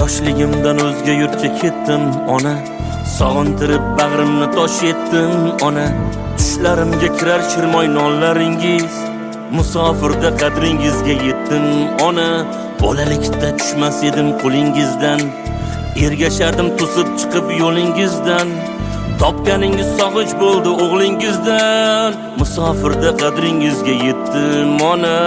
Yoshligimdan o'zga yurtga ketdim ona, sog'intirib bag'rimni tosh etdim ona. Tushlarimga kirar shirmoy nonlaringiz, musofirda qadringizga yetdim ona. Bolalikda tushmas edim qo'lingizdan, ergashardim to'sib chiqib yo'lingizdan. Topganingiz sog'inch bo'ldi o'g'lingizdan, musofirda qadringizga yetdim ona.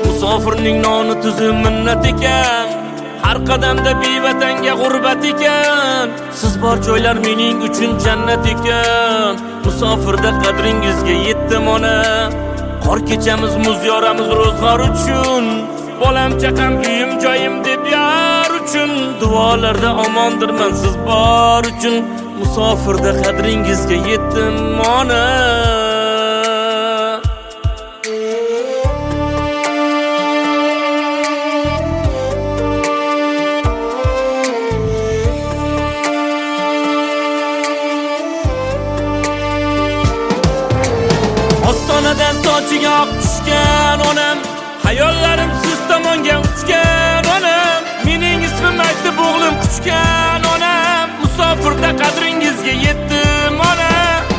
Musofirning noni tuzi minnat ekan, har qadamda bevatanga g'urbat ekan. Siz bor joylar mening uchun jannat ekan, musofirda qadringizga yetdim ona. Qor kechamiz muz yoramiz ro'zg'or uchun, bolam chaqam uyim joyim deb yar uchun. Duolarda omondirman siz bor uchun, musofirda qadringizga yetdim ona. Ostonadan sochiga oq tushgan onam, hayollarim siz tomonga uchgan onam. Mening ismim aytib o'g'lim quchgan onam, musofirda qadringizga yetdim ona.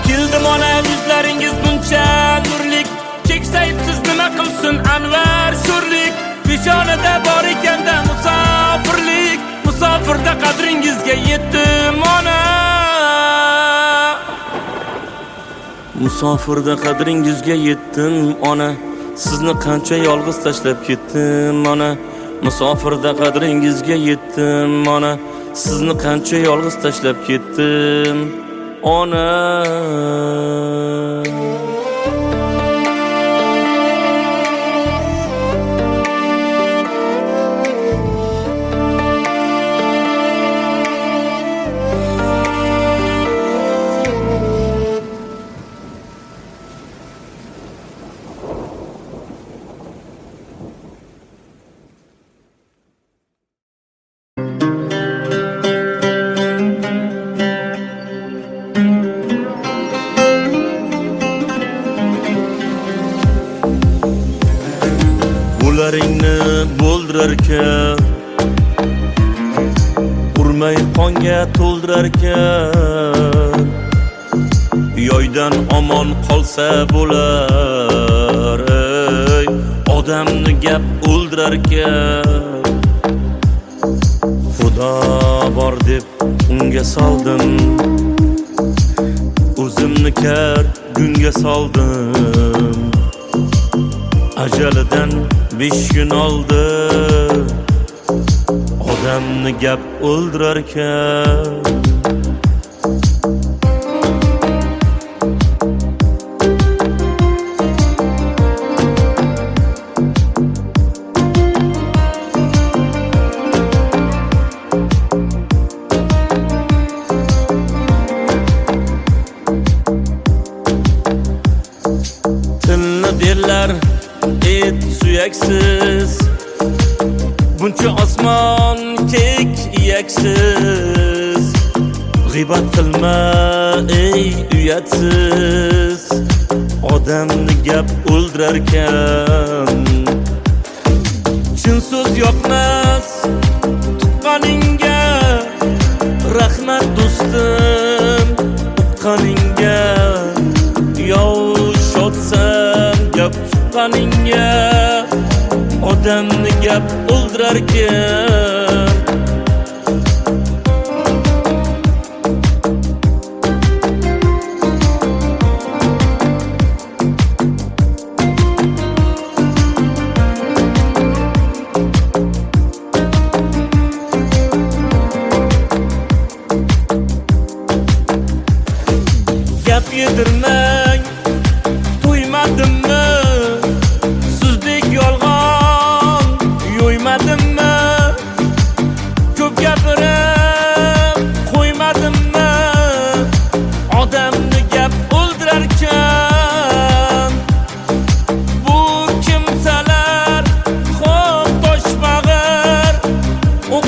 Keldim ona, yuzlaringiz buncha nurlik, keksayibsiz nima qilsin anvar sho'rlik. Peshonada bor ekanda musofirlik, musofirda qadringizga yetdim ona. Musofirda qadringizga yetdim ona, sizni qancha yolg'iz tashlab ketdim ona. Musofirda qadringizga yetdim ona, sizni qancha yolg'iz tashlab ketdim ona. Qo'llaringni bo'ldirarkan, urmay qonga to'ldirarkan. Yoydan omon qolsa bo'lar, ey odamni gap o'ldirarkan. Xudo bor deb unga soldim, o'zimni kar gunga soldim. Ajalidan 5 kun oldi, odamni gap o'ldirarkan. Tilni derlar et suyaksiz, buncha osmon kek iyaksiz. G'iybat qilma ey uyatsiz, odamni gap o'ldirarkan. Chin so'z yoqmas tuqqaningga, rahmat do'stim uqqaningga. Yov shodsan gap tuqqaningga, odamni gap o'ldirarkan. Gap yedirmang to'ymadimmi, sizdek yolg'on yo'ymadimmi. Ko'p gapirib qo'ymadimmi, odamni gap o'ldirarkan. Bu kimsalar xo'p toshbag'ir, o'q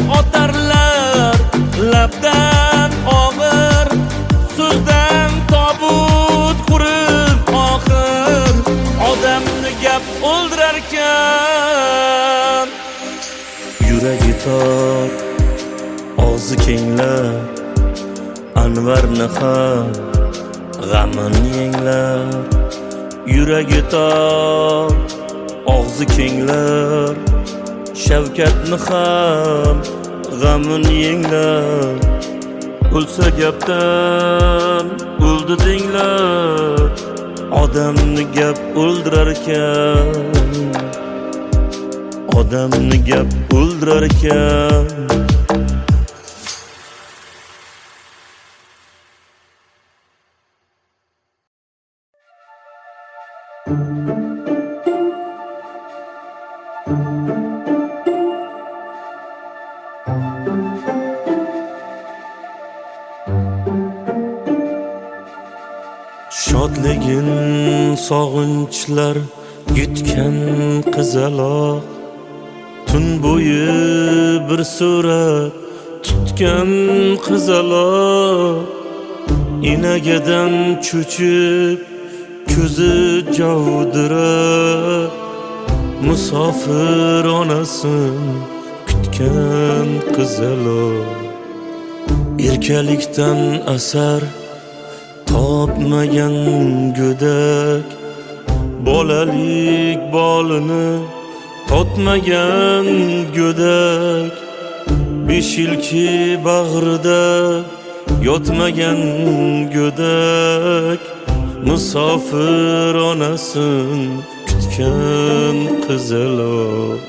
yutar og'zi kenglar Anvarni ham g'amin yenglar yuragi tor og'zi kenglar Shavkatni ham g'amin yenglar o'lsa gapdan o'ldi denglar odamni gap o'ldirar ekan odamni gap o'ldirar ekan Shodligin sog'inchlar yutgan qizaloq tun bo'yi bir surat tutgan qizaloq inagadan cho'chib ko'zi javdirab musofir onasin kutgan qizaloq erkalikdan asar topmagan go'dak bolalik bolini totmagan go'dak 5 yilki bag'rida yotmagan go'dak musofir onasin kutgan qizaloq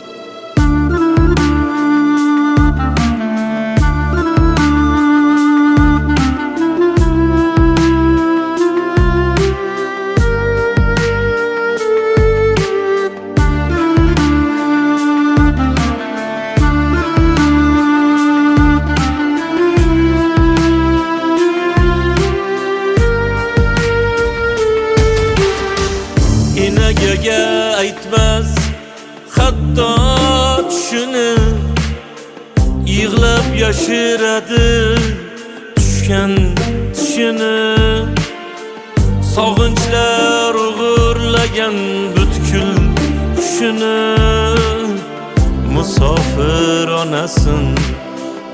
Inagaga aytmas hatto tushini yig'lab yashiradi tushgan tushini sog'inchlar o'g'irlagan butkul hushini musofir onasin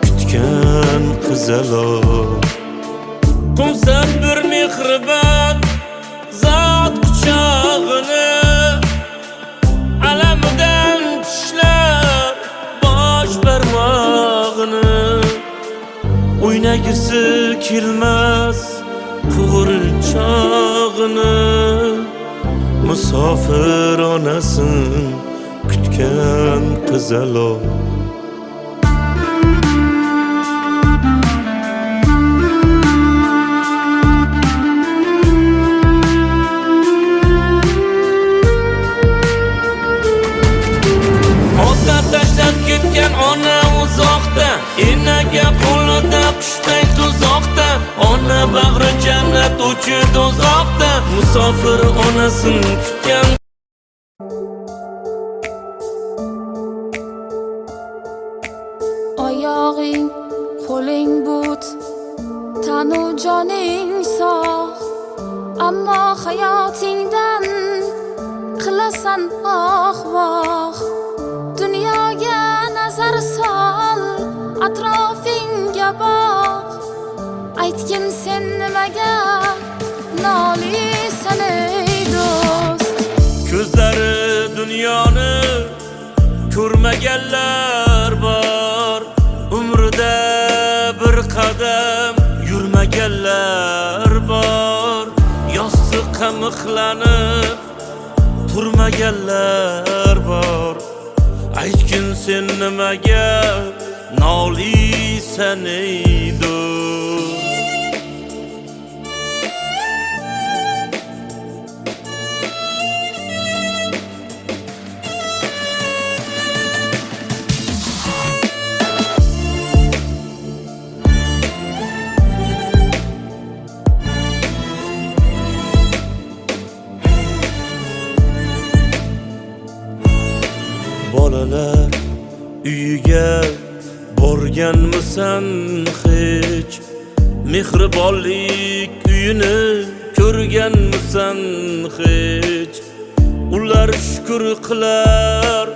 kutgan qizaloq qumsan bir mehribon zot quchog'ini alamidan tishlab bosh barmog'ini o'ynagisi kelmas quvurchog'ini musofir onasin kutgan qizaloq ona uzoqda enaga qo'lida qushday tuzoqda ona bag'ri jannat uchi do'zaxda musofir onasin kutgan oyog'ing qo'ling but tanu joning sog' ammo hayotingdan qilasan voh dunyoga nazar sol atrofingga boq aytgin sen nimaga nolisan ey do'st ko'zlari dunyoni ko'rmaganlar bor umrida bir qadam yurmaganlar bor yostiqqa mixlanib turmaganlar bor aytgin sen nimaga nolisan ey do'st bolalar uyiga borganmisan hech mehribonlik uyini ko'rganmisan hech ular shukr qilar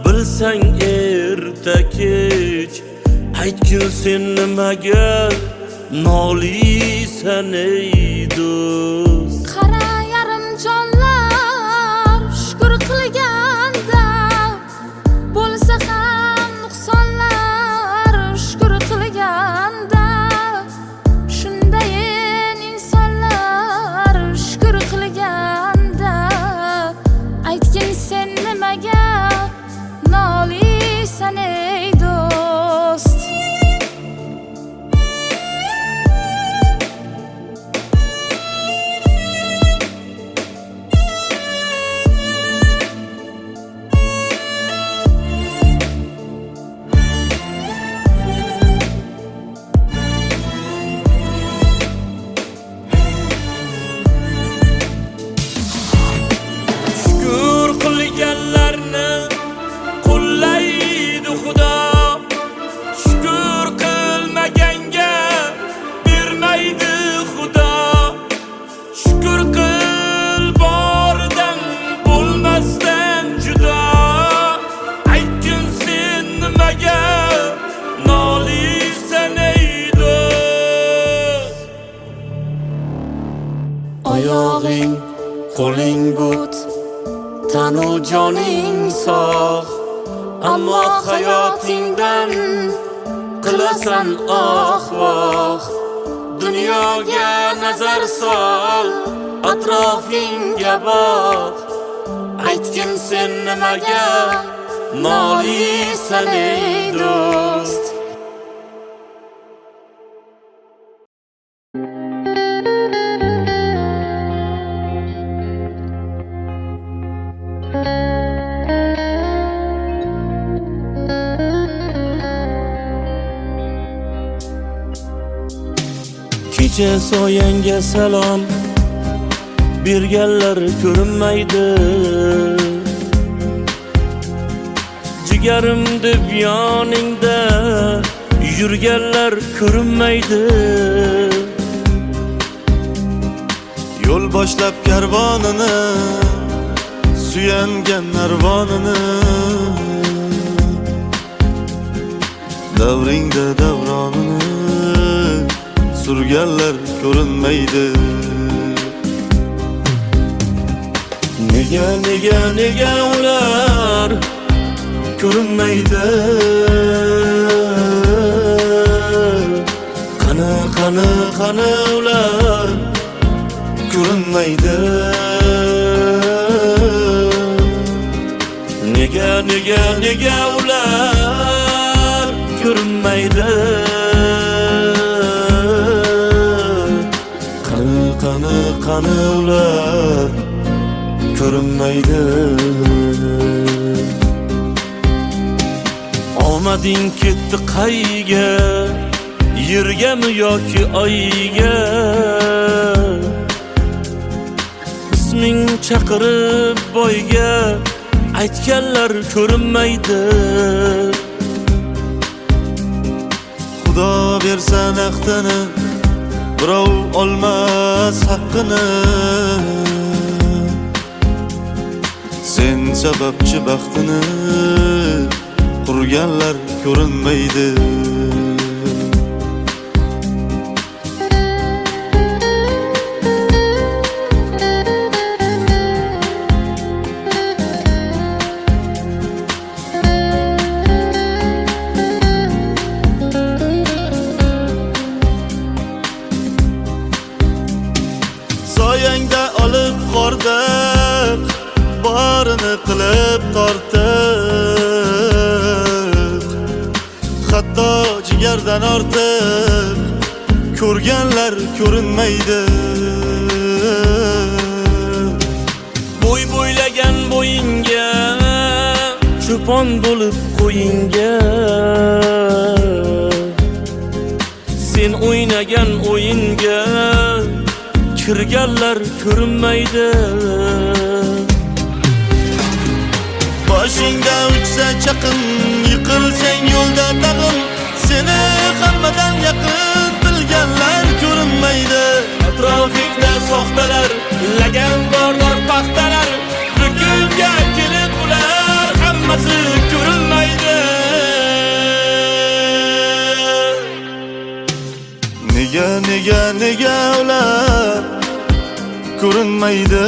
bil qilsang erta kech, aytgin sen nimaga noliysan ey do'st. Qara yarim jonlar shukr qilganda, bo'lsa ham nuqsonlar shukr qilganda, shundayin insonlar shukr qilganda, aytgin sen nimaga noliysan ey do'st. Shukr qilganlarni qo'llaydi Xudo, shukr qilmaganga bermaydi Xudo. Shukr qil boridan bo'lmasdan judo, aytgin sen nimaga noliysan ey do'st. Oyog'ing, qo'ling but, tanu joning sog', ammo hayotingdan qilasan oh-voh. Dunyoga nazar sol, atrofingga boq, aytgin sen nimaga noliysan ey do'st. Kecha soyangga salom berganlar ko'rinmaydi, jigarim deb yoningda yurganlar ko'rinmaydi. Yo'l boshlab karvonini, suyangan narvonini, davringda davronini surganlar ko'rinmaydi. Nega ular ko'rinmaydi? Qani ular ko'rinmaydi? Nega ular ko'rinmaydi? Qani ular ko'rinmaydi? Omading ketdi qayga, yergami yoki oyga? Isming chaqirib boyga aytganlar ko'rinmaydi. Xudo bersa naqdini, birov olmas haqqini. Sen sababchi baxtini qurganlar ko'rinmaydi. Soyangda olib qordiq, barini qilib tortiq. Hatto jigardan ortiq ko'rganlar ko'rinmaydi. Bo'ylagan bo'yinga, cho'pon bo'lib qo'yinga, sen o'ynagan o'yinga kirganlar ko'rinmaydi. Boshingda uchsa chaqin, yiqilsang yo'lda tag'in, seni hammadan yaqin bilganlar ko'rinmaydi. Atrofingda soxtalar, lagan bordor paxtalar, bugunga kelib ular hammasi ko'rinmaydi. nega ular ko'rinmaydi?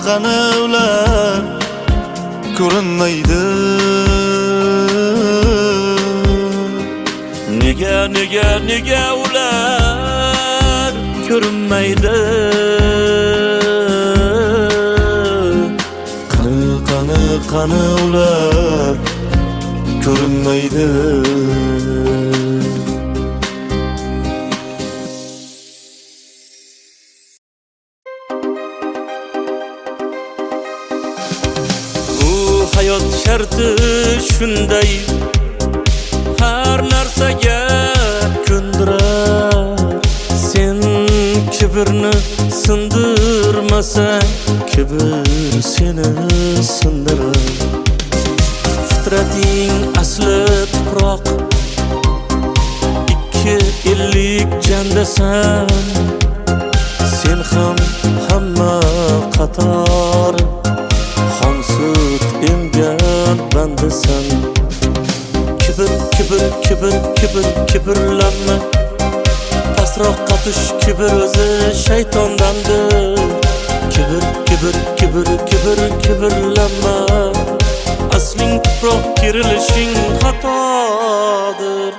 Qani ular ko'rinmaydi? Nega ular ko'rinmaydi? Qani ular ko'rinmaydi? Bu hayot sharti shunday, har narsaga ko'ndirar. Sen kibrni sindirmasang, kibr seni sindirar. Fitrating asli tuproq, ikki ellik jandasan. Sen ham hamma qator xom sut emgan bandasan. Kibrlanma, pastroqqa tush, kibr o'zi shaytondandir. Kibrlanma, asling tuproq, kirilishing xatodir.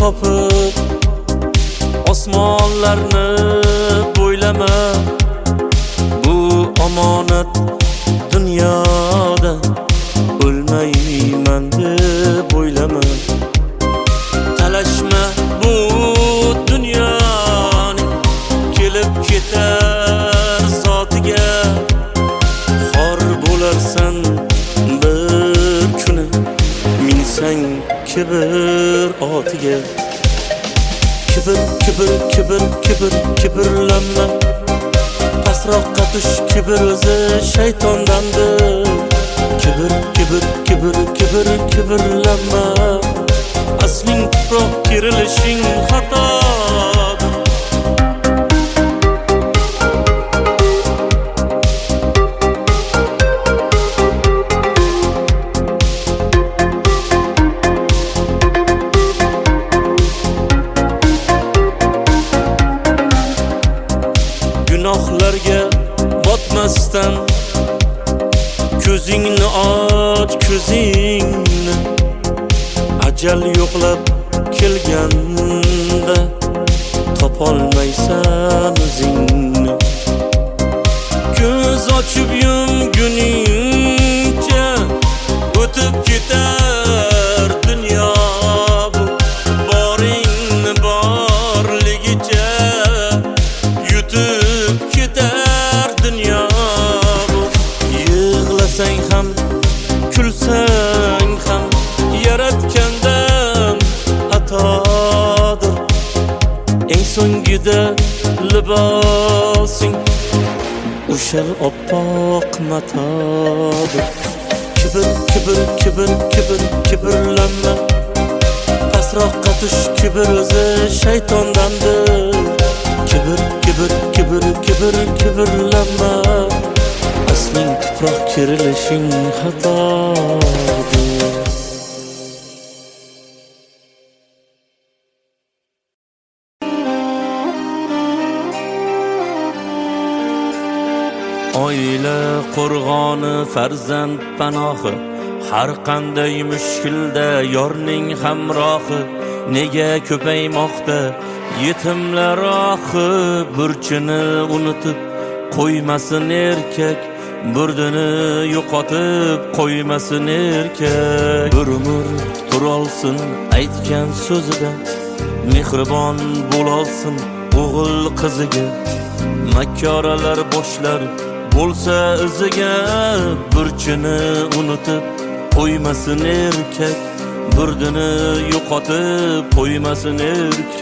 Topib osmonlarni bo'ylama, bu omonat dunyoda o'lmayman deb o'ylama. Talashma bu dunyoning kelib ketar zotiga, xor bo'larsan bir kuni minsang kibr otiga. Kibrlanma, pastroqqa tush, kibr o'zi shaytondandir. Kibrlanma, asling tuproq, kirilishing xatodir. Gunohlarga botmasdan ko'zingni och, ko'zingni. Ajal yo'qlab kelganda topolmaysan o'zingni. Ko'z ochib yumguningcha o'tib ketar dunyo bu. Boringni borligicha yutib ketar dunyo bu. Yig'lasang ham, kulsang ham, yaratgandan atodir. Eng so'ngida libosing o'sha oppoq matodir. Kibrlanma, pastroqqa tush, kibr o'zi shaytondandir. Kibrlanma, asling tuproq, kirilishing xatodir. Oila qo'rg'oni, farzand panohi, har qanday mushkulda yorning hamrohi. Nega ko'paymoqda yetimlar ohi? Burchini unutib qo'ymasin erkak, burdini yo'qotib qo'ymasin erkak. Bir umr turolsin aytgan so'zidan, mehribon bo'lolsin o'g'il qiziga. Makkoralar boshlar bo'lsa iziga, burchini unutib qo'ymasin erkak, burdini yo'qotib qo'ymasin erkak.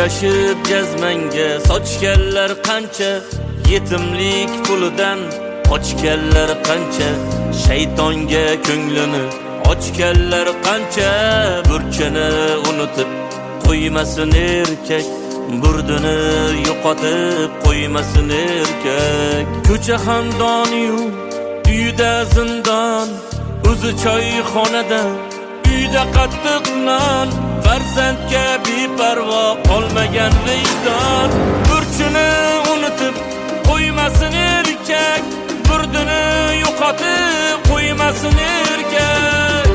Kurashib jazmanga sochganlar qancha, yetimlik pulidan qochganlar qancha, shaytonga ko'nglini ochganlar qancha. Burchini unutib qo'ymasin erkak, burdini yo'qotib qo'ymasin erkak. Ko'cha xandoniyu uyda zindon, o'zi choyxonada uyda qattiq non. Farzandga beparvo qolmagan vijdon, burchini unutib qo'ymasin erkak, burdini yo'qotib qo'ymasin erkak.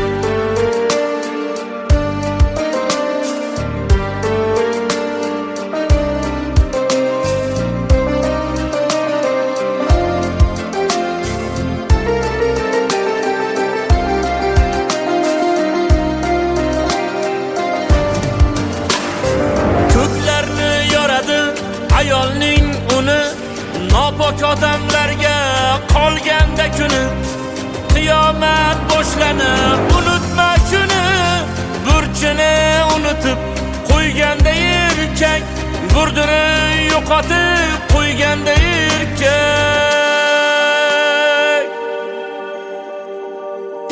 Ayolning uni nopok odamlarga qolganda kuni, qiyomat boshlanib unutma shuni. Burchini unutib qo'yganda erkak, burdini yo'qotib qo'yganda erkak.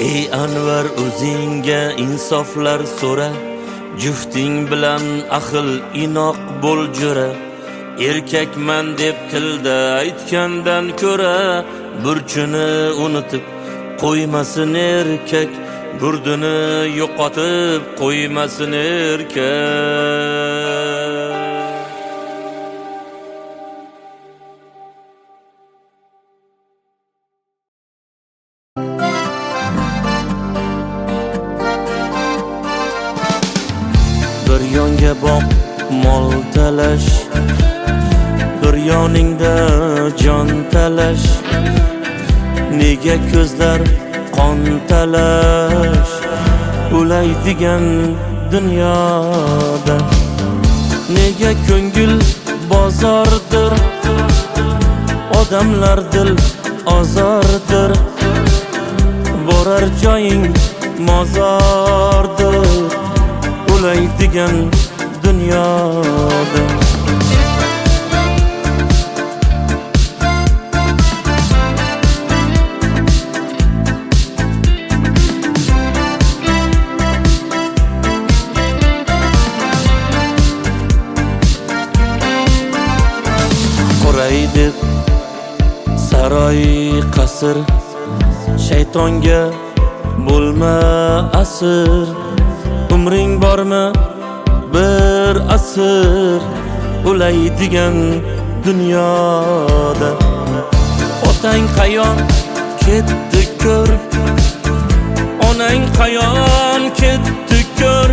Ey Anvar, o'zingga insoflar so'ra, jufting bilan ahil inoq bo'l jo'ra. Erkakman deb tilda aytgandan ko'ra, burchini unutib qo'ymasin erkak, burdini yo'qotib qo'ymasin erkak. Bir yonga boq mol talash, bir yoningda jon talash. Nega ko'zlar qon talash, o'laydigan dunyoda. Nega ko'ngil bozordir, odamlar dil ozordir. Borar joying mozordir, o'laydigan dunyoda. Deb saroy qasr, shaytonga bo'lma asir. Umring bormi bir asr, o'laydigan dunyoda. Otang qayon ketdi ko'r, onang qayon ketdi ko'r.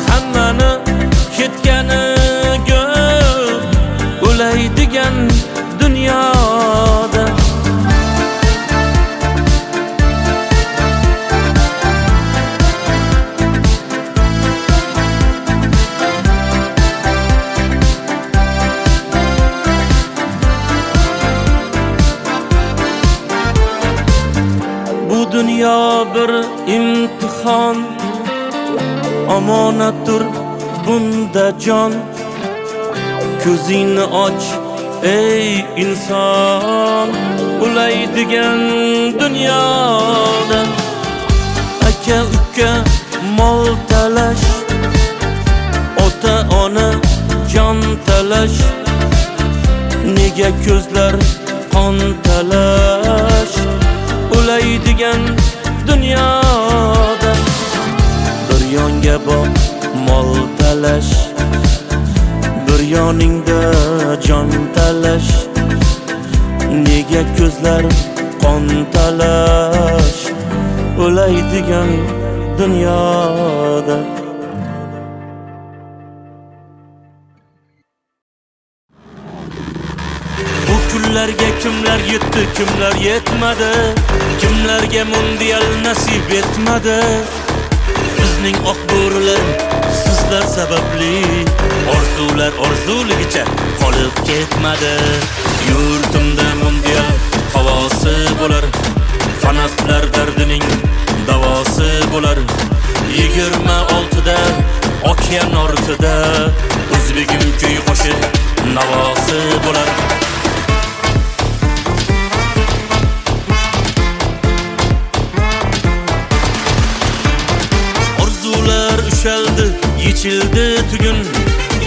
Hammani ketgani gör, o'laydigan dunyoda. Bu dunyo bir imtihon, omonatdir bunda jon. Ko'zingni och ey inson, o'laydigan dunyoda. Aka uka mol talash, ota ona jon talash. Nega ko'zlar qon talash, o'laydigan dunyoda. Bir yonga boq mol talash, bir yoningda jon talash. Nega ko'zlar qon talash, o'laydigan dunyoda. Bu kunlarga kimlar yetdi, kimlar yetmadi, kimlarga mundial nasib etmadi. Bizning oq bo'rilar sizlar sababli, orzular orzuligicha qolib ketmadi. Yurtimda mundial havosi bo'lar, fanatlar dardining davosi bo'lar. 26da okean ortida o'zbegim kuy qo'shiq navosi bo'lar. Orzular ushaldi, yechildi tugun,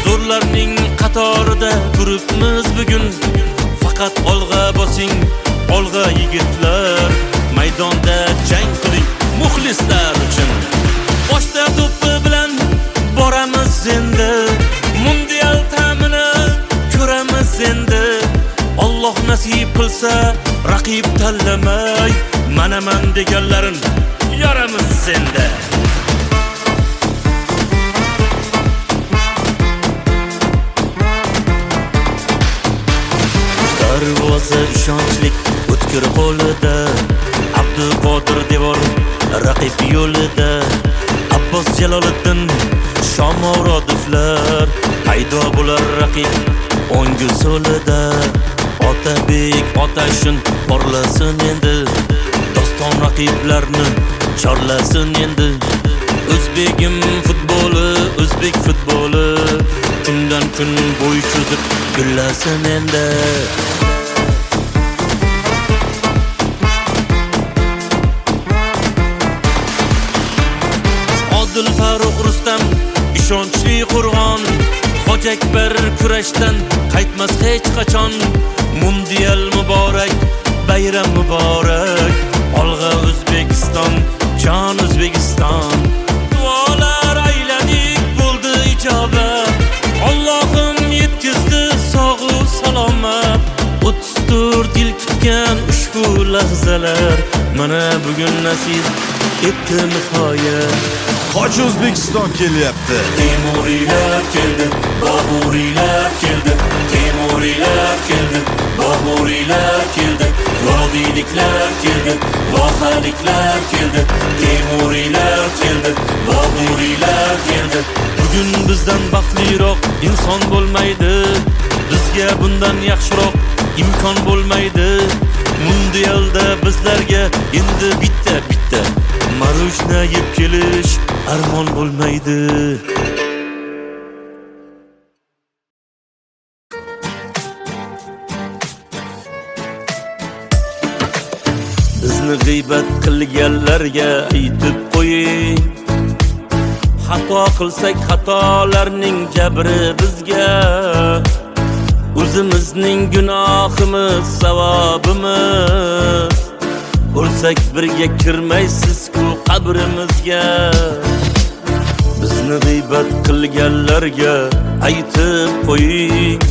zo'rlarning qatorida turibmiz bugun. Faqat olg'a bosing, olg'a yigitlar, maydonda jang qiling muxlislar uchun. Boshda to'pi bilan boramiz endi, mundial ta'mini ko'ramiz endi. Alloh nasib qilsa raqib tanlamay, manaman deganlarin yoramiz endi. Darvoza ishonchlik o'tkir qo'lida, Abduqodir devor raqib yo'lida. Abbos Jaloliddin, Shomurodovlar paydo bo'lar raqib o'ngu so'lida. Otabek Otashin porlasin endi, doston raqiblarni chorlasin endi. O'zbegim futboli, o'zbek futboli kundan kun bo'y cho'zib gullasin endi. Odil Faruq Rustam ishonchli qo'rg'on, Hoji Akbar kurashdan qaytmas hech qachon. Mundial muborak, bayram muborak, olg'a O'zbekiston, jon O'zbekiston. Duolar ayladik, bo'ldi ijobat, Allohim yetkizdi sog'u salomat. 34 yil kutgan ushbu lahzalar mana bugun nasib etdi nihoyat. Hoji O'zbekiston kelyapti. Temuriylar keldi, Boburiylar keldi, Temuriylar keldi, Boburiylar keldi, vodiyliklar keldi, vohaliklar keldi, Temuriylar keldi, Boburiylar keldi. Bugun bizdan baxtliroq inson bo'lmaydi, bizga bundan yaxshiroq imkon bo'lmaydi. Mundialda bizlarga endi bitta marujna yeb kelish armon bo'lmaydi. Bizni g'iybat qilganlarga aytib qo'ying, xato qilsak xatolarning jabri bizga. O'zimizning gunohimiz savobimiz, o'lsak birga kirmaysiz-ku qabrimizga. Bizni g'iybat qilganlarga aytib qo'ying,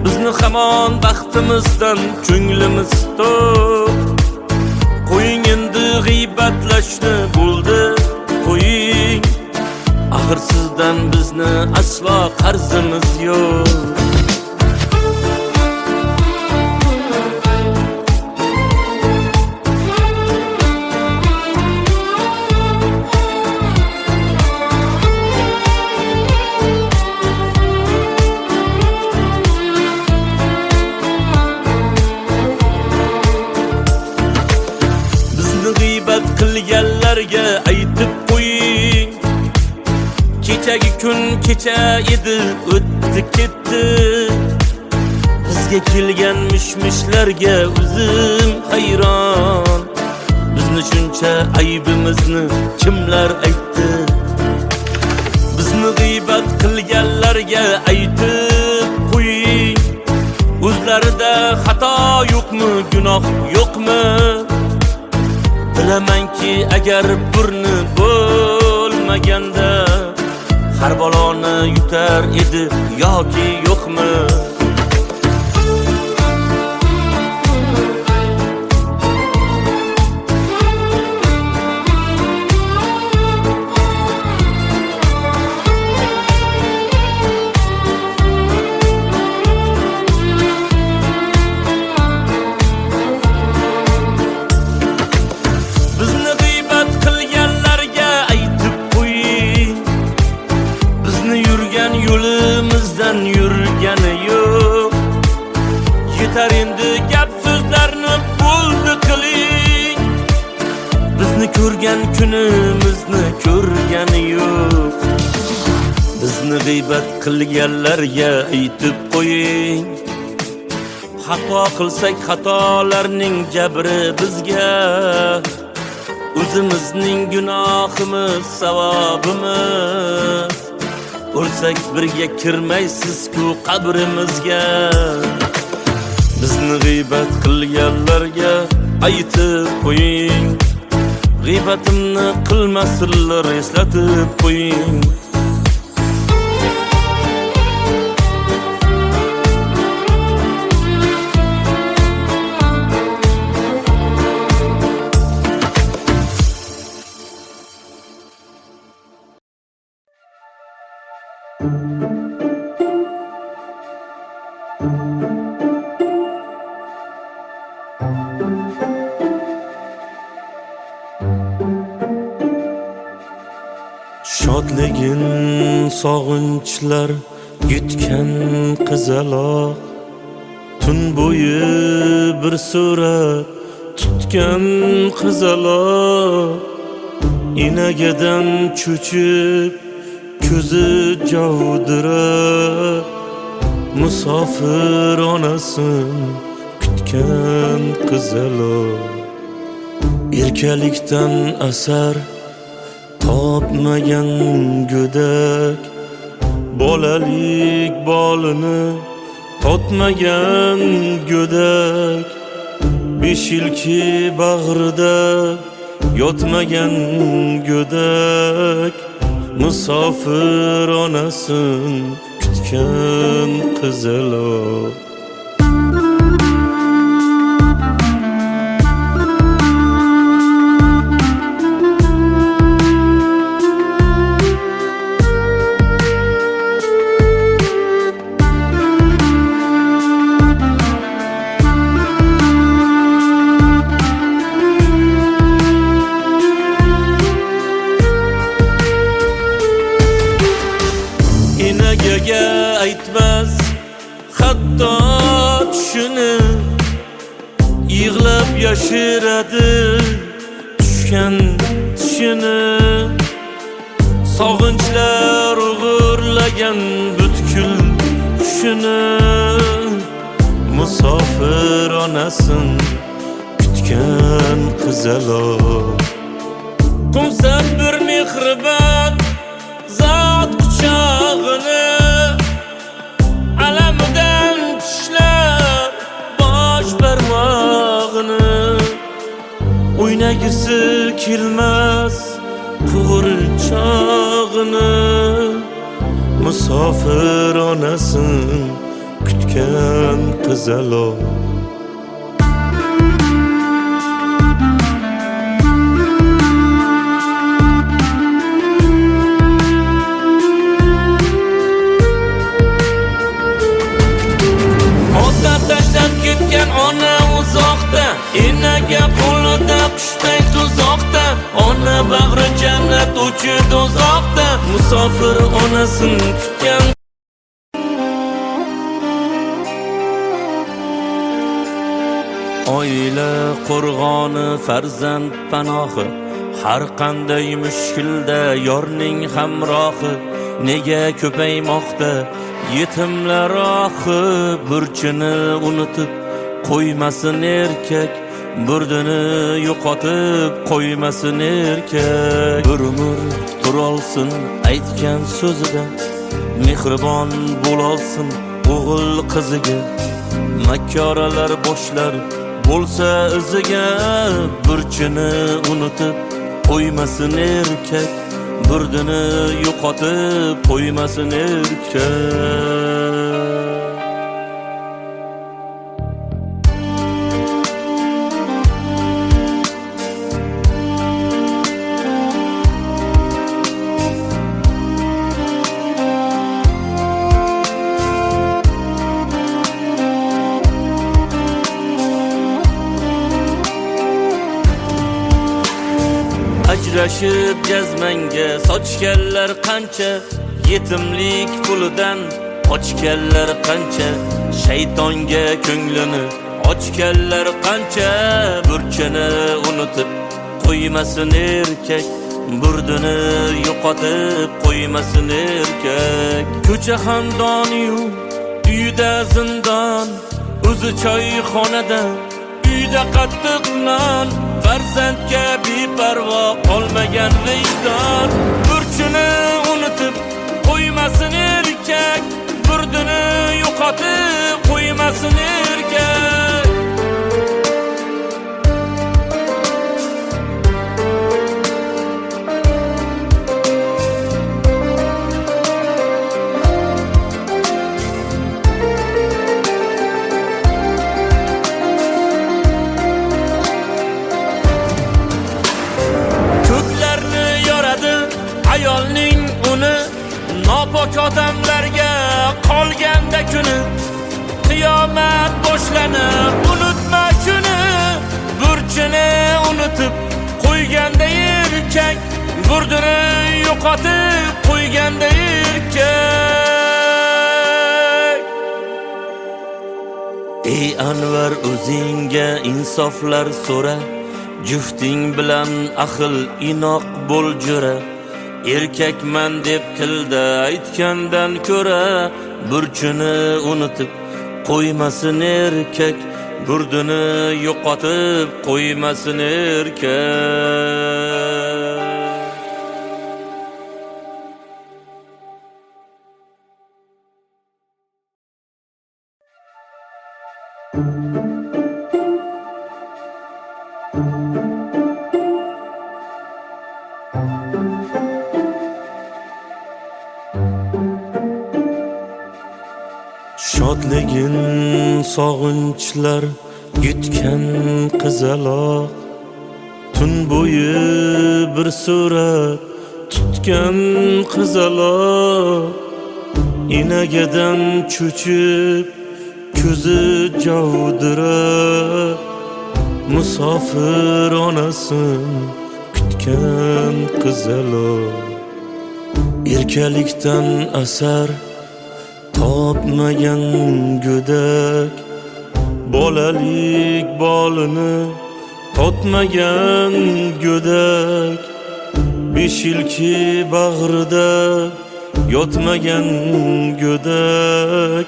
bizni hamon baxtimizdan ko'nglimiz to'q. Qo'ying endi g'iybatlashni, bo'ldi qo'ying, axir sizdan bizni aslo qarzimiz yo'q. Qilganlarga aytib qo'ying, kechagi kun kecha edi, o'tdi ketdi. Bizga kelgan mishmishlarga o'zim hayron, bizni shuncha aybimizni kimlar aytdi? Bizni g'iybat qilganlarga aytib qo'ying, o'zlarida xato yo'qmi, gunoh yo'qmi? Bilamanki agar burni bo'lmaganda har baloni yutar edi yoki yo'qmi? Yo'limizdan yurgani yo'q, yetar endi gap so'zlarni bo'ldi qiling. Bizni ko'rgan kunimizni ko'rgani yo'q, Bizni g'iybat qilganlarga aytib qo'ying. Xato qilsak xatolarning jabri bizga, o'zimizning gunohimiz savobimiz. O'lsak birga kirmaysiz-ku qabrimizga. Bizni g'iybat qilganlarga aytib qo'ying. G'iybatimni qilmasinlar, eslatib qo'ying. Shodligin sog'inchlar yutgan qizaloq, tun bo'yi bir surat tutgan qizaloq, inagadan cho'chib ko'zi javdirab, musofir onasin kutgan qizaloq. Erkalikdan asar topmagan go'dak, bolalik bolini totmagan go'dak, 5 yilki bag'rida yotmagan go'dak, musofir onasin kutgan qizaloq. Inagaga aytmas hatto tushini, yig'lab yashiradi tushgan tushini. Sog'inchlar o'g'irlagan butkul hushini, musofir onasin kutgan qizaloq. Qumsab bir mehribon zot quchog'ini, alamidan tishlab bosh barmog'ini. O'ynagisi kelmas quvurchog'ini, musofir onasin kutgan qizaloq. Ketgan ona uzoqda, enaga qo'lida qushday tuzoqda, ona bag'ri jannat uchi do'zaxda, musofir onasin kutgan. Oila qo'rg'oni, farzand panohi, har qanday mushkulda yorning hamrohi. Nega ko'paymoqda yetimlar ohi, burchini unutib qo'ymasin erkak, burdini yo'qotib qo'ymasin erkak. Bir umr turolsin aytgan so'zidan, mehribon bo'lolsin o'g'il qiziga. Makkoralar boshlar bo'lsa iziga, burchini unutib qo'ymasin erkak, burdini yo'qotib qo'ymasin erkak. Ajrashib jazmanga sochganlar qancha, yetimlik pulidan qochganlar qancha, shaytonga ko'nglini ochganlar qancha, burchini unutib qo'ymasin erkak, burdini yo'qotib qo'ymasin erkak. Ko'cha xandoniyu uyda zindon, o'zi choyxonada uyda qattiq non, farzandga beparvo qolmagan vijdon. Burchini unutib qo'ymasin erkak, burdini yo'qotib qo'ymasin erkak. Ko'klarni yoradi ayolning uni, nopok odamlarga qolganda kuni. Qiyomat boshlanib unutma shuni, burchini unutib qo'yganda erkak, burdini yo'qotib qo'yganda erkak. Ey Anvar, o'zingga insoflar so'ra, jufting bilan ahil inoq bo'l jo'ra. Erkakman deb tilda aytgandan ko'ra, burchini unutib qo'ymasin erkak, burdini yo'qotib qo'ymasin erkak. Shodligin sog'inchlar yutgan qizaloq, tun bo'yi bir surat tutgan qizaloq. Inagadan cho'chib ko'zi javdirab, musofir onasin kutgan qizaloq. Erkalikdan asar topmagan go'dak, bolalik bolini totmagan go'dak. 5 yilki bag'rida yotmagan go'dak,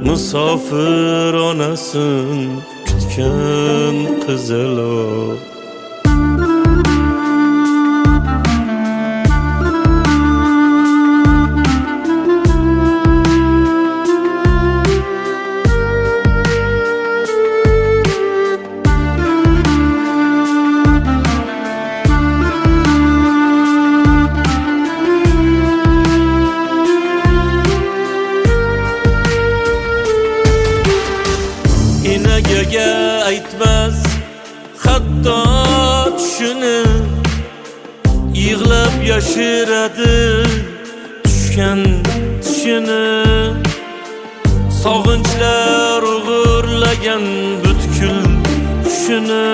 musofir onasin kutgan qizaloq. Inagaga aytmas hatto tushini, yig'lab yashiradi tushgan tushini. Sog'inchlar uyg'urlagan butkul hushini,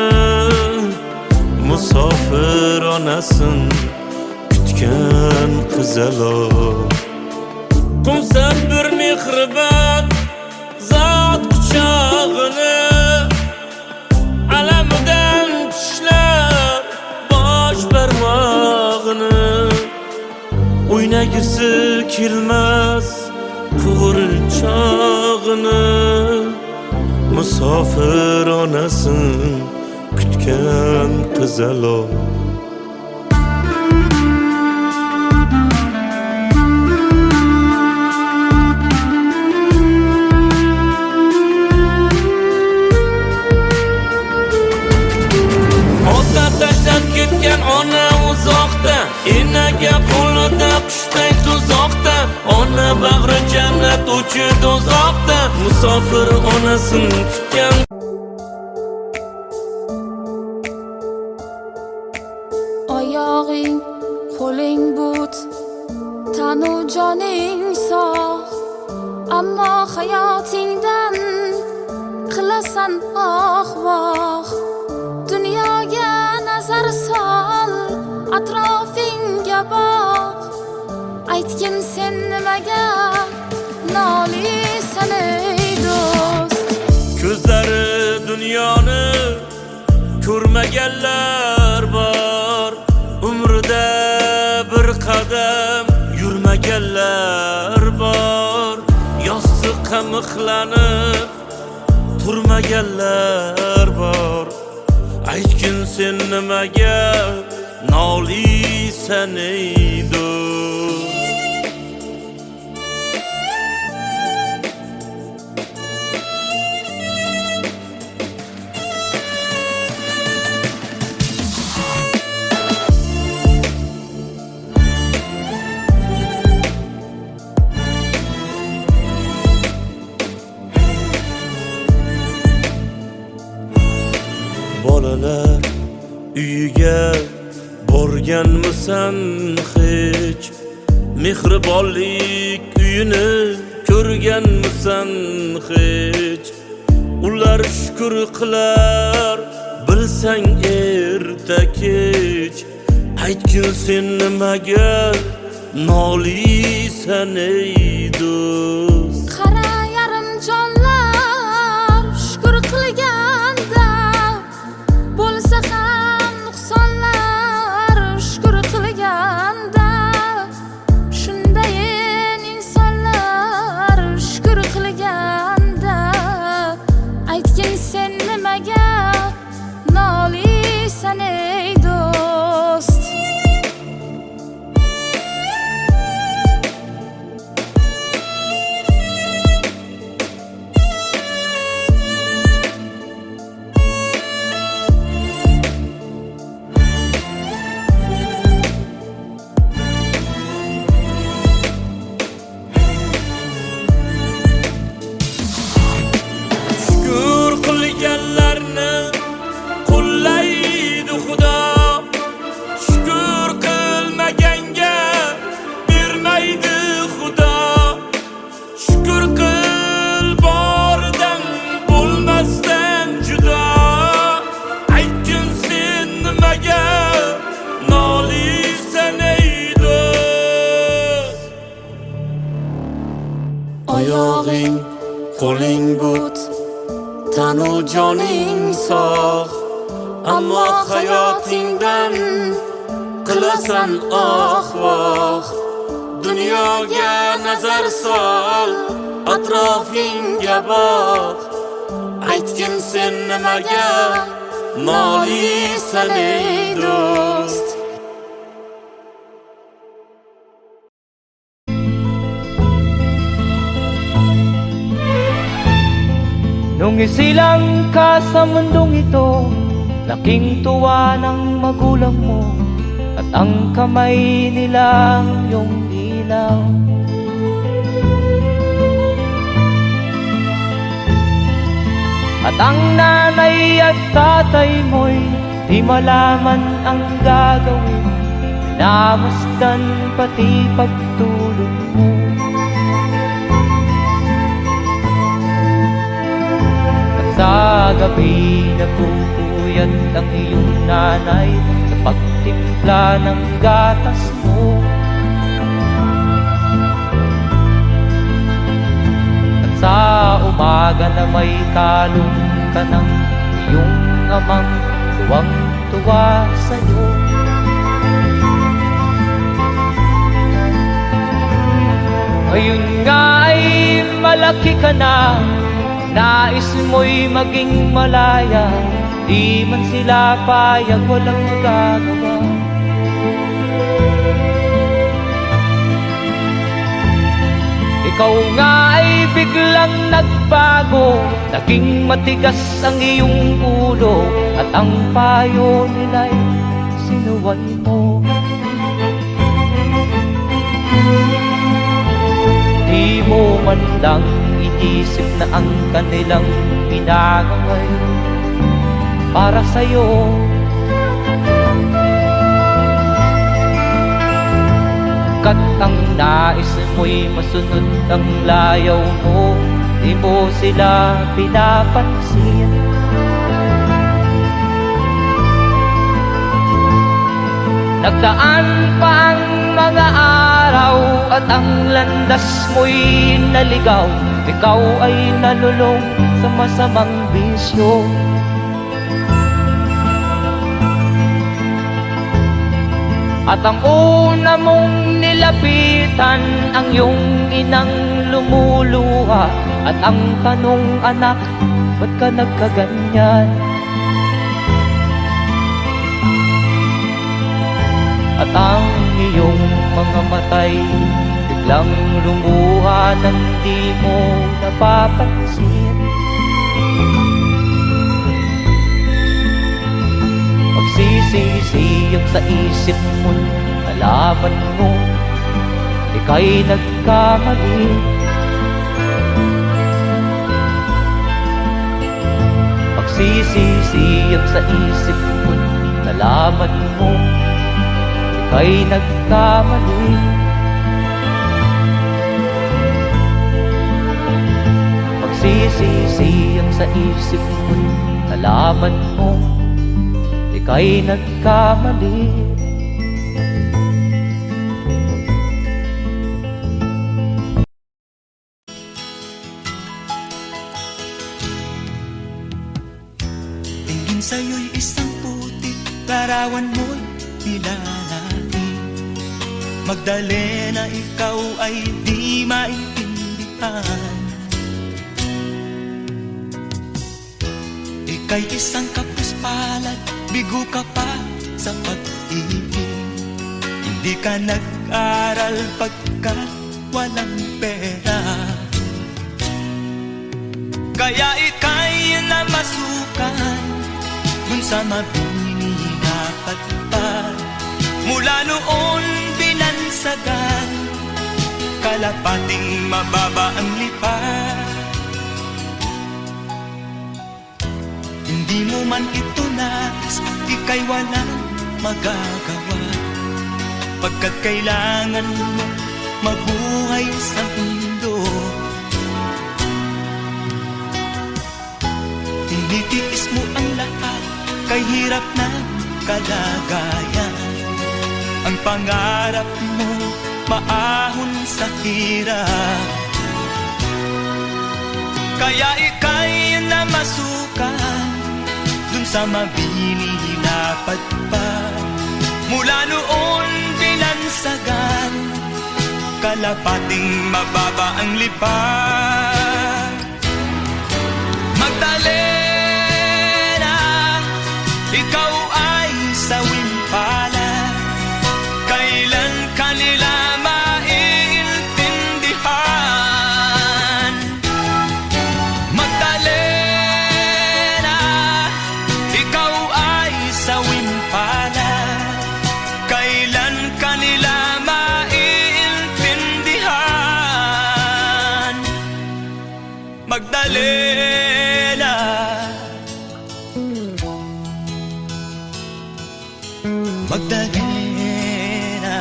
musofir onasin kutgan qizaloq. Qumsan bir mehribon zot quchog'ini, alamidan tishlar bosh barmog'ini. O'ynagisi kelmas qurinchog'ini, musofir onasin kutgan qizaloq. Ketgan ona uzoqda, enaga qo'lida qushday tuzoqda. Ona bag'ri jannat uchi do'zaxda, musofir onasin kutgan. Oyog'ing, qo'ling but, tanu joning sog', ammo hayotingdan qilasan oh-voh. Dunyoga nazar sol, atrofingga boq. Aytgin sen nimaga nolisan ey do'st. Ko'zlari dunyoni ko'rmaganlar bor, umrida mixlanib turmaganlar bor. Aytgin sen nimaga noliysan ey do'st? Bolalar uyiga borganmisan hech? Mehribonlik uyini ko'rganmisan hech? Ular shukr qilar bilsang erta kech. Aytgin sen nimaga noliysan ey do'st? Qara yarim jonlar shukr qilganda bo'lsa ham nuqsonlar shukr qilganda, shundayin insonlar shukr qilganda, aytgin sen nimaga noliysan ey do'st? Shukr qilganlarni qo'llaydi Xudo, shukr qilmaganga bermaydi Xudo. Shukr qil boridan bo'lmasdan judo. Aytgin sen nimaga noliysan ey do'st? Oyog'ing qo'ling but, tanu joning sog', ammo hayotingdan qilasan voh. Dunyoga nazar sol, atrofingga boq. Aytgin sen nimaga noliysan ey do'st? Nung isilang ka sa mundong ito, laking tuwa ng magulang mo, at ang kamay nilang iyong ilaw. At ang nanay at tatay mo'y di malaman ang gagawin, namasdan pati pagtulog mo. Sa gabi nagpupuyat ang iyong nanay sa pagtimpla ng gatas mo. At sa umaga na may kalong ka ng iyong amang tuwang-tuwa sa'yo. Ngayon nga ay malaki ka na, nais mo'y maging malaya, di man sila payag, walang magagawa. Ikaw nga ay biglang nagbago, naging matigas ang iyong ulo, at ang payo nila'y sinuway mo. Di mo man lang inisip na ang kanilang ginagawa'y para sa'yo. Kat ang nais mo'y masunod ang layaw mo, di mo sila pinapansin. Nagdaan pa ang mga araw at ang landas mo'y naligaw, ikaw ay nalulong sa masamang bisyo. At ang una mong nilapitan ang iyong inang lumuluha. At ang tanong, anak, ba't ka nagkaganyan? At ang iyong mga matay biglang lumuha nang di mo napapansin. Magsisisiyag sa isip mo, nalaman mo ika'y nagkamali. Magsisisiyag sa isip mo, nalaman mo ika'y nagkamali. Magsisisiyag sa isip mo, nalaman mo ika'y nagkamali. Tingin sa'yo'y isang putik, larawan mo'y nilalaki. Magdalena, ikaw ay di maintindihan. Ika'y isang kapuspalad, bigo ka pa sa pag-ibig. Hindi ka nag-aral pagkat walang pera. Kaya ika'y namasukan dun sa mabini na patpad. Mula noon binansagan, kalapating mababa ang lipad. Hindi mo man ito nais, ika'y walang magagawa, pagkat kailangan mo mabuhay sa mundo. Tinitiis mo ang lahat, kay hirap ng kalagayan. Ang pangarap mo, maahon sa hirap. Kaya ika'y namasukan dun sa mabini na patpad. Mula noon binansagan, kalapating mababa ang lipad. Magdalena, ikaw ay sawing palad. Kailan kanila maiintindihan? Magdalena, ikaw ay sawing palad. Kailan kanila maiintindihan? Magdalena, Magdalena.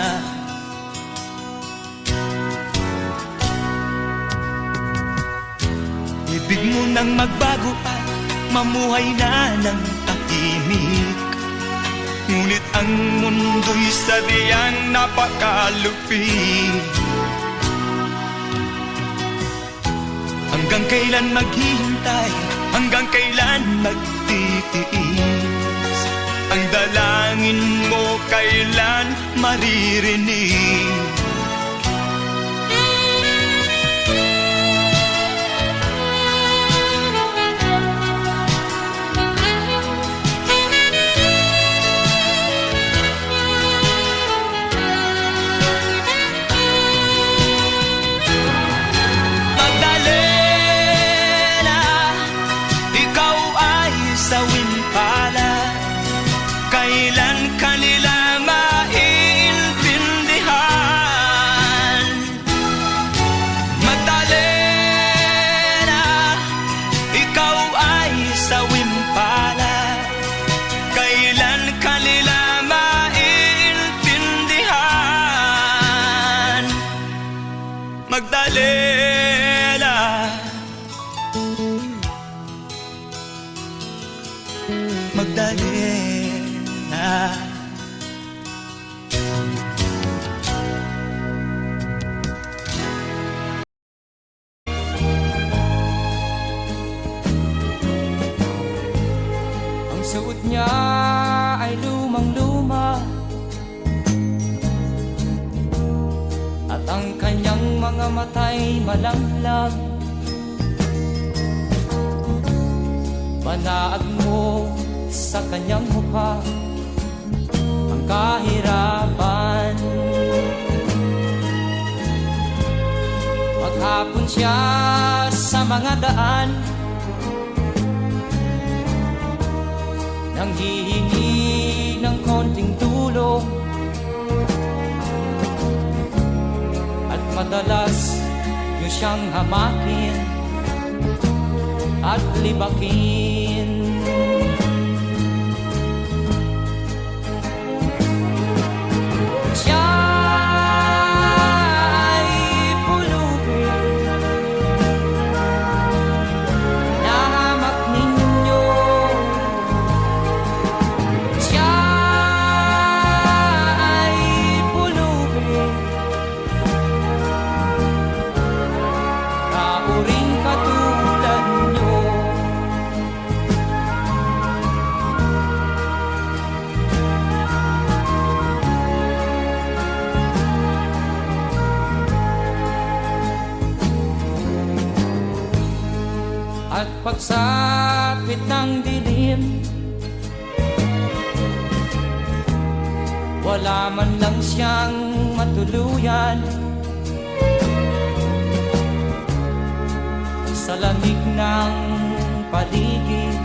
Ibig mo nang magbago at mamuhay na ng tahimik. Ngunit ang mundo'y sadyang napakalupit. Hanggang kailan maghihintay? Hanggang kailan magtitiis? Ang dalangin mo kailan maririnig? Magdalena, ikaw ay sawing palad. Kailan kanila maiintindihan? Magdalena, ikaw ay sawing palad. Kailan kanila maiintindihan? Magdalena, Magdalena. Ang suot niya ay lumang-luma, at ang kanyang mga mata'y malanglang. Panaag mo sa kanyang mukha ang kahirapan. Maghapon siya sa mga daan, nanghihingi ng konting tulong. At madalas niyo siyang hamakin at libakin. Siya'y pulubin, nahamak ninyo. Siya'y pulubin, kauring katulad nyo. At pagsapit ng dilim, wala man lang siyang matuluyan. Sa lamig ng paligid,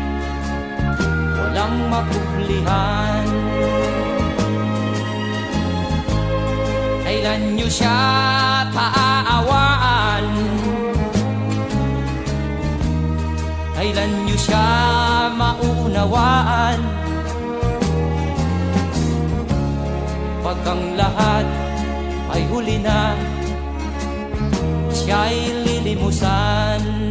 walang mapuplihan. Kailan niyo siya paaawaan? Kailan niyo siya maunawaan? Pag ang lahat ay huli na, siya'y lilimusan.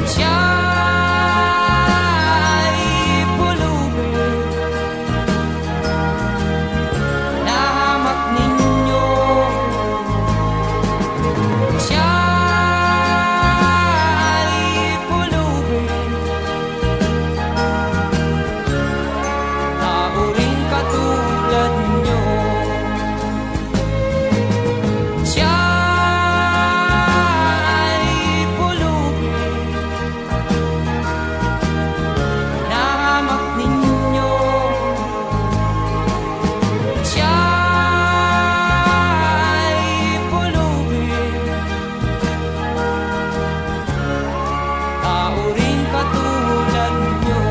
Siya'y pulubin, nahamak ninyo. Siya'y pulubin, nauring katulad nyo. Siya'y pulubin, nahamak ninyo. Siya'y pulubin, kauring katulad nyo.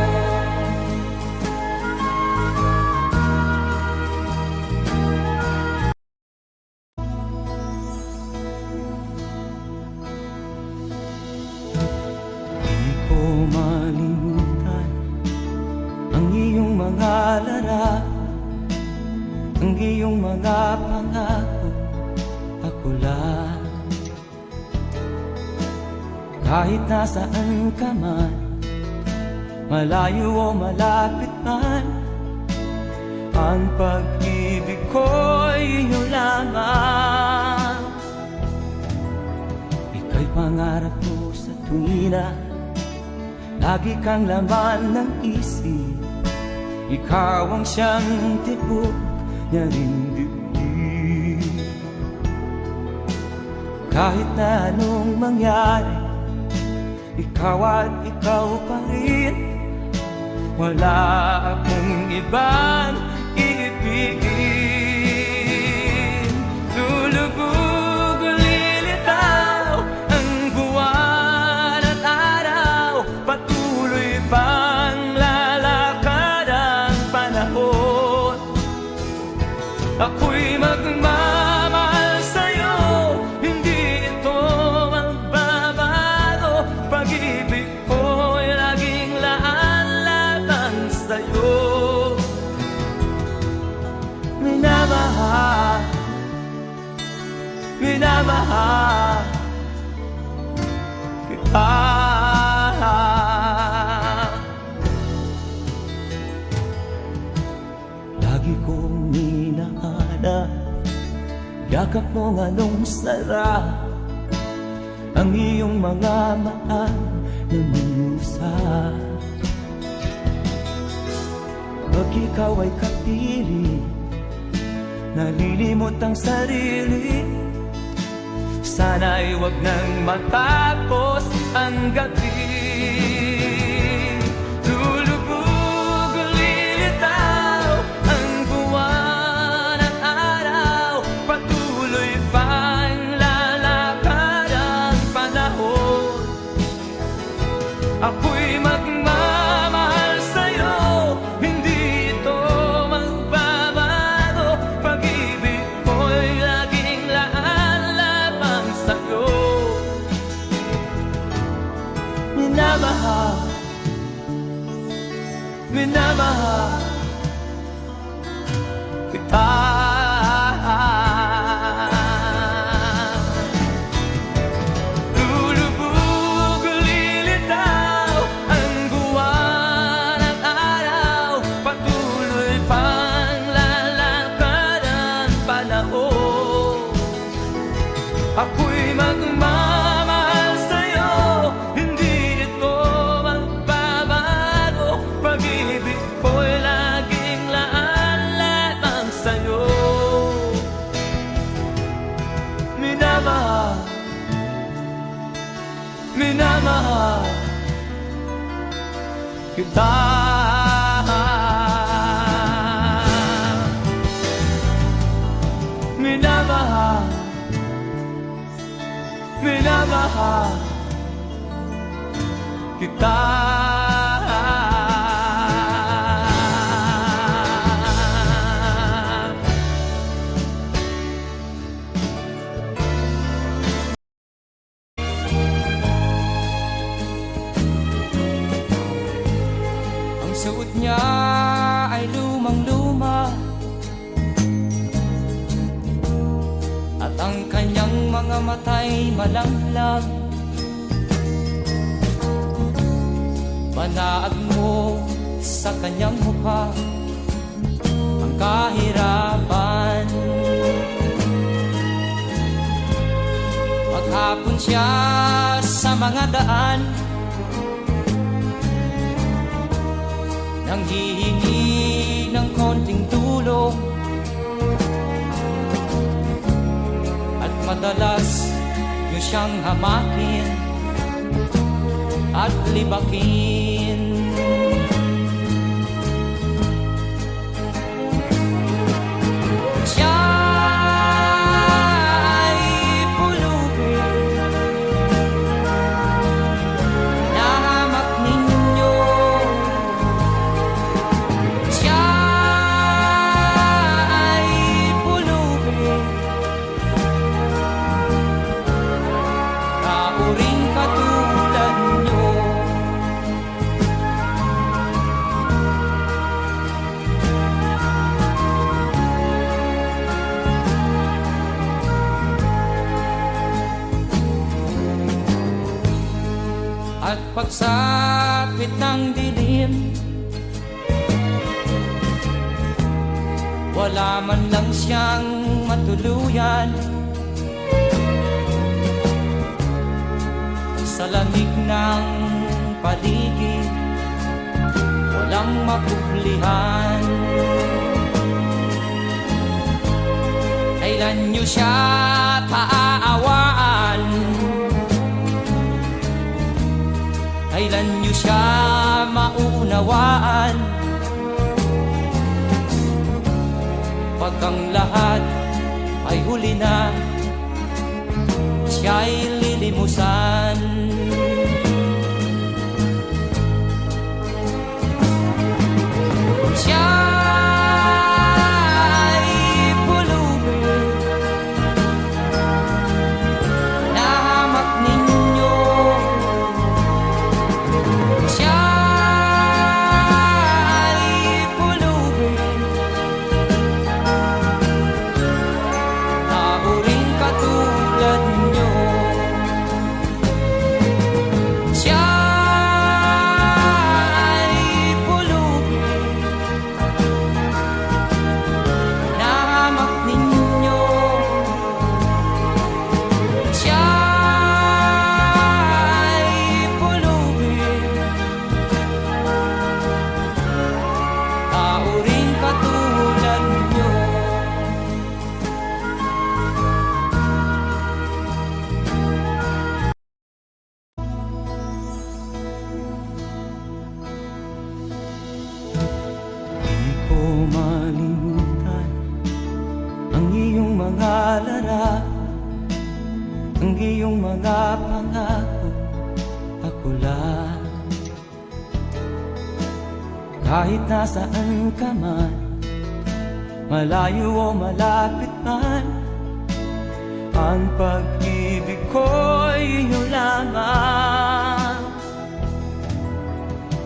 Di ko malimutan ang iyong mga larap, ang iyong mga pangako, ako lang. Kahit nasaan ka man, malayo o malapit man, ang pag-ibig ko'y iyo lamang. Ika'y pangarap ko sa tuwina, lagi kang laman ng isip. Ikaw ang siyang tibok niya rin dibdib. Kahit na anong mangyari, ikaw at ikaw pa rin. Wala akong ibang iibigin. Lulubog o lilitaw ang buwan at araw, patuloy pang lalakad ang panahon. Ako'y magmamahal sa'yo, hindi ito magbabago. Pag-ibig ko'y laging laan-latang sa'yo. Minamahal, minamahal kita. Lagi kong minahanap yakap mong anong sarap, ang iyong mga maan na musa. Pag ikaw ay kapiling, nalilimot ang sarili. Sana'y wag nang matapos ang gabi. Lulubog, lilitaw ang buwan at araw. Patuloy pang lalakad ang panahon. Ako'y magmamahal sa'yo, hindi ito magbabago. Pag-ibig ko'y laging laan lamang sa'yo. Minamahal, minamahal kita. Lulubog, lilitaw ang buwan at araw. Patuloy pang lalakad ang panahon. Ako'y magmamahal sa'yo, hindi ito magbabago. Pag-ibig ko'y laging laan lamang sa'yo. Minamahal, minamahal kita. Minamahal, minamahal kita. Ang suot niya ay lumang-luma, at ang kanyang mga mata'y malanglang. Panaag mo sa kanyang mukha ang kahirapan. Maghapon siya sa mga daan, nanghihingi ng konting tulong, at madalas niyo siyang hamakin at libakin. Siya'y pulubin, nahamak ninyo. Siya'y pulubin, kauring katulad nyo. At pagsapit ng dilim, wala man lang siyang matuluyan. Sa lamig ng paligid, walang makublihan. Kailan niyo siya paaawaan? Kailan niyo siya maunawaan? Pag ang lahat ay huli na, siya'y lilimusan. Siya'y pulubin, nahamak ninyo. Siya'y pulubin, nauring katulad nyo. ang iyong mga pangako, ako lang. Kahit nasaan ka man, malayo o malapit man, ang pag-ibig ko'y iyo lamang.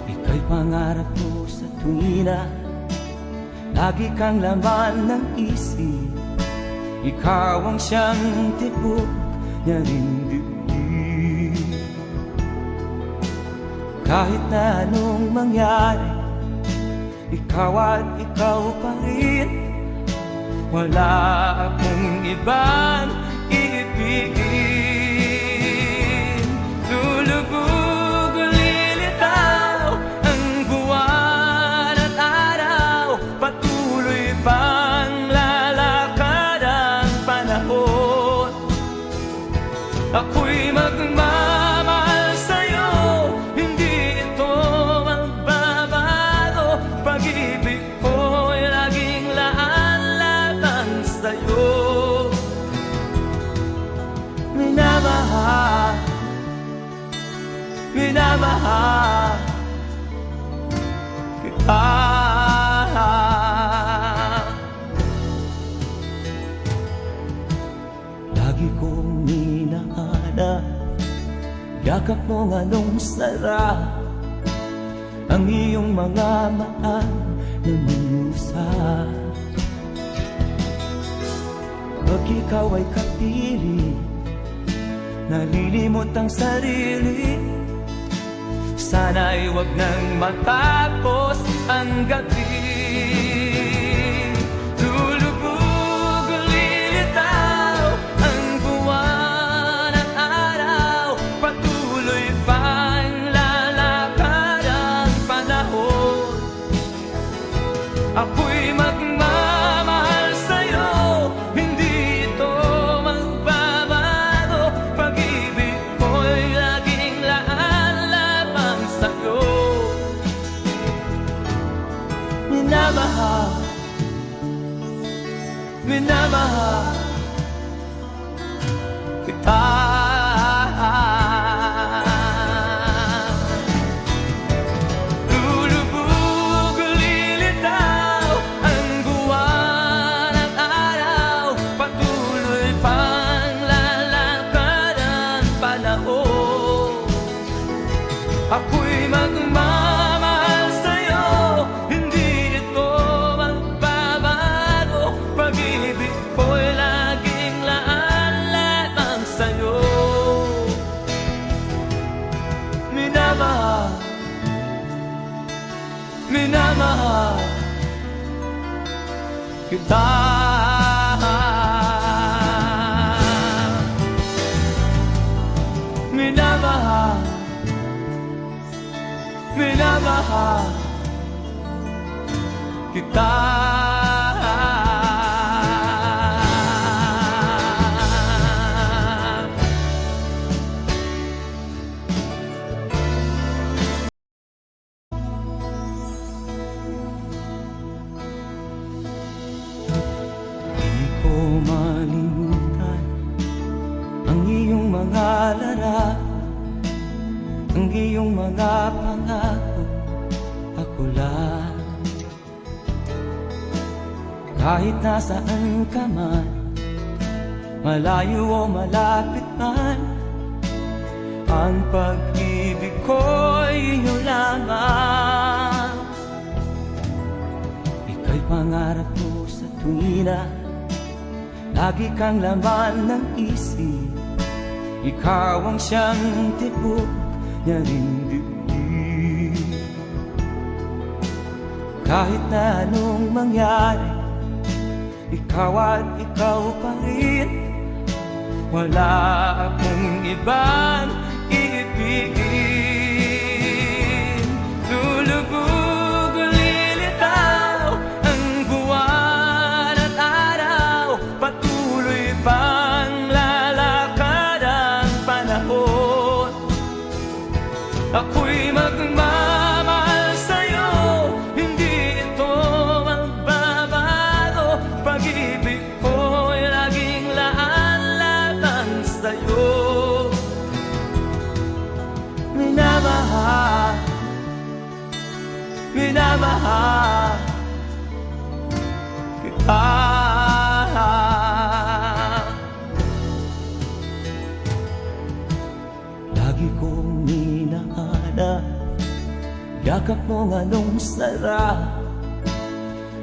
Ika'y pangarap ko sa tuwina, lagi kang laman ng isip. Ikaw ang siyang tibok niya rin dibdib. Kahit na anong mangyari, ikaw at ikaw pa rin. Wala akong ibang iibigin. Lulubog o lilitaw ang buwan at araw, patuloy pang lalakad ang panahon. Ako'y magmamahal sa'yo, hindi ito magbabago. Pag-ibig ko'y laging laan-laan sa'yo. Minamahal, minamahal kita. Lagi kong minahana, yakap mong anong sarap, ang iyong mga mahal na musa. Pag ikaw ay kapili, nalilimot ang sarili. Sana'y wag nang matapos ang gabi. Lulubog o lilitaw ang buwan at araw, patuloy pang lalakad ang panahon. Ako'y magmamahal sa'yo, hindi ito magbabago. Pag-ibig ko'y laging laan lamang sa'yo. Minamahal, minamahal kita. Lulubog o lilitaw ang buwan at araw, patuloy pang lalakad ang panahon. Ako'y magmamahal sa'yo, hindi ito magbabago. Pag-ibig ko'y laging laan lamang sa'yo. Minamahal, minamahal kita. Minamahal, minamahal kita. Di ko malimutan ang iyong mga larap, ang iyong mga pangako, ako lang. Kahit nasaan ka man, malayo o malapit man, ang pag-ibig ko'y iyo lamang. Ika'y pangarap ko sa tuwina, lagi kang laman ng isip. Ikaw ang siyang tibok niya rin dibdib. Kahit na anong mangyari, ikaw at ikaw pa rin. Wala akong ibang iibigin. Lulubog o lilitaw ang buwan at araw, patuloy pang lalakad ang panahon. Ako'y magmamahal sa'yo, hindi ito magbabago. Pag-ibig ko'y laging laan lamang sa'yo. sa'yo. Minamahal, minamahal kita. Lagi kong minahanap yakap mo nga nung sarap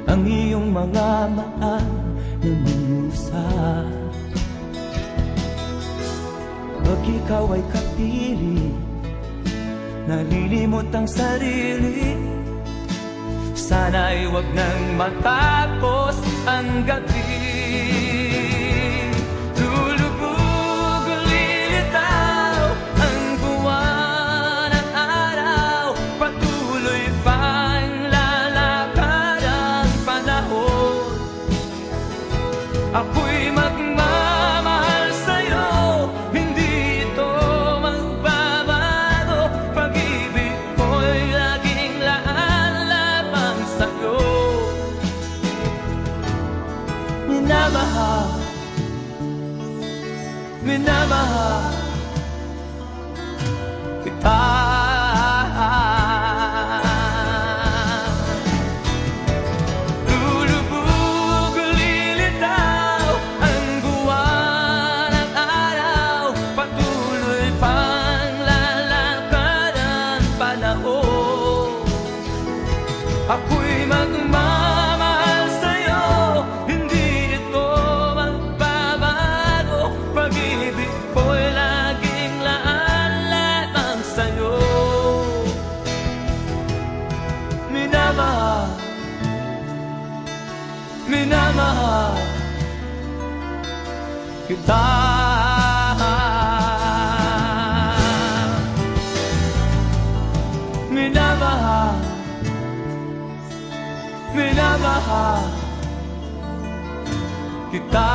ang iyong mga mahal na musa. Pag ikaw ay kapili, nalilimot ang sarili. Sana'y wag nang matapos ang gabi. Lulubog, lilitaw ang buwan at araw. Patuloy pang lalakad ang panahon. Ako'y magmamahal sa'yo, hindi ito magbabago. Pag-ibig ko'y laging laan lamang sa'yo. Minamahal, minamahal kita. Lulubog, lilitaw ang buwan at araw. Patuloy pang lalakad ang panahon. Ako'y magmamahal sa'yo, hindi ito magbabago. Pag-ibig ko'y laging laan lamang sa'yo. Minamahal, minamahal kita. Minamahal, minamahal kita.